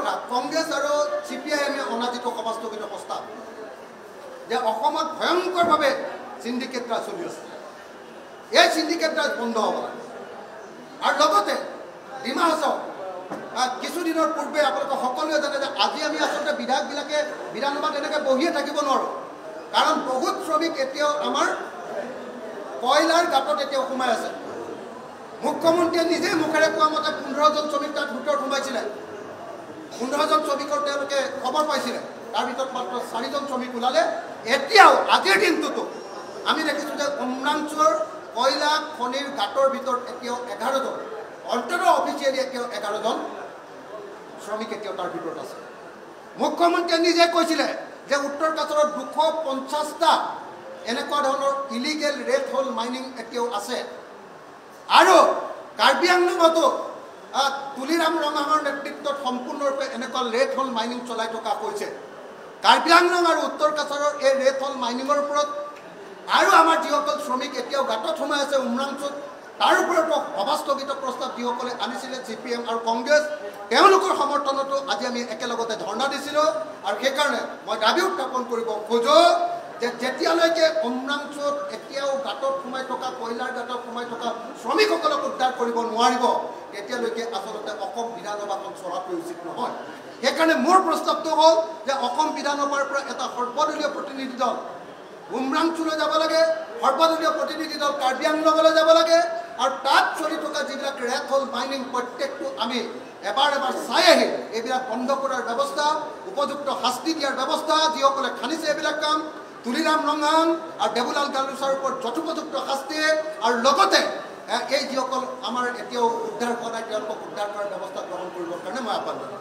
কথা কংগ্ৰেছ আৰু CPIM-এ অনা যিটো সমাজস্থগিত প্ৰস্তাৱ যে অসমত ভয়ংকৰভাৱে সিন্ডিকেট ৰাজ চলি আছে এই সিন্ডিকেট ৰাজ বন্ধ হ'ব লাগে আৰু লগতে ডিমা হাছাও কিছুদিনৰ পূৰ্বে আপোনালোকে সকলোৱে জানে যে আজি আমি আচলতে বিধায়কবিলাকে বিধানসভাত এনেকৈ বহিয়ে থাকিব নোৱাৰোঁ কাৰণ বহুত শ্ৰমিক এতিয়াও আমাৰ কয়লাৰ গাঁতত এতিয়াও সোমাই আছে মুখ্যমন্ত্ৰীয়ে নিজে মুখেৰে কোৱা মতে 15জন শ্ৰমিক তাত ভিতৰত সোমাইছিলে 15জন শ্ৰমিকৰ তেওঁলোকে খবৰ পাইছিলে তাৰ ভিতৰত মাত্ৰ 4জন শ্ৰমিক ওলালে এতিয়াও আজিৰ দিনটোতো আমি দেখিছোঁ যে উমৰাংচুৰ কয়লা খনিৰ গাঁতৰ ভিতৰত এতিয়াও 11জন অন্তত অফিচিয়েলি এতিয়াও 11জন শ্ৰমিক এতিয়াও তাৰ ভিতৰত আছে মুখ্যমন্ত্ৰীয়ে নিজে কৈছিলে যে উত্তৰ কাছাৰত 250টা এনেকুৱা ধৰণৰ ইলিগেল ৰেড হোল মাইনিং এতিয়াও আছে আৰু কাৰ্বি আংলঙতো তুলিৰাম ৰঙাঙৰ নেতৃত্বত সম্পূৰ্ণৰূপে এনেকুৱা ৰেড হোল মাইনিং চলাই থকা হৈছে কাৰ্বি আংলং আৰু উত্তৰ কাছাৰৰ এই ৰেড হোল মাইনিঙৰ ওপৰত আৰু আমাৰ যিসকল শ্ৰমিক এতিয়াও গাঁতত সোমাই আছে উমৰাংচুত তাৰ ওপৰতো সভাস্থগিত প্ৰস্তাৱ যিসকলে আনিছিলে CPM আৰু কংগ্ৰেছ তেওঁলোকৰ সমৰ্থনতো আজি আমি একেলগতে ধৰ্ণা দিছিলোঁ আৰু সেইকাৰণে মই দাবী উত্থাপন কৰিব খোজোঁ যে যেতিয়ালৈকে উমৰাংচুত এতিয়াও গাঁতত সোমাই থকা কয়লাৰ গাঁতত সোমাই থকা শ্ৰমিকসকলক উদ্ধাৰ কৰিব নোৱাৰিব তেতিয়ালৈকে আচলতে অসম বিধানসভাখন চলাটো উচিত নহয় সেইকাৰণে মোৰ প্ৰস্তাৱটো হ'ল যে অসম বিধানসভাৰ পৰা এটা সৰ্বদলীয় প্ৰতিনিধি দল উমৰাংচুলৈ যাব লাগে সৰ্বদলীয় প্ৰতিনিধি দল কাৰ্বি আংলঙলৈ যাব লাগে আৰু তাত চলি থকা যিবিলাক ৰেড হোল মাইনিং প্ৰত্যেকটো আমি এবাৰ চাই আহি এইবিলাক বন্ধ কৰাৰ ব্যৱস্থা উপযুক্ত শাস্তি দিয়াৰ ব্যৱস্থা যিসকলে খানিছে এইবিলাক কাম তুলিৰাম ৰঙাং আৰু দেবুলাল গালুচাৰ ওপৰত যথোপযুক্ত শাস্তি আৰু লগতে এই যিসকল আমাৰ এতিয়াও উদ্ধাৰ কৰা নাই তেওঁলোকক উদ্ধাৰ কৰাৰ ব্যৱস্থা গ্ৰহণ কৰিবৰ কাৰণে মই আহ্বান জনাম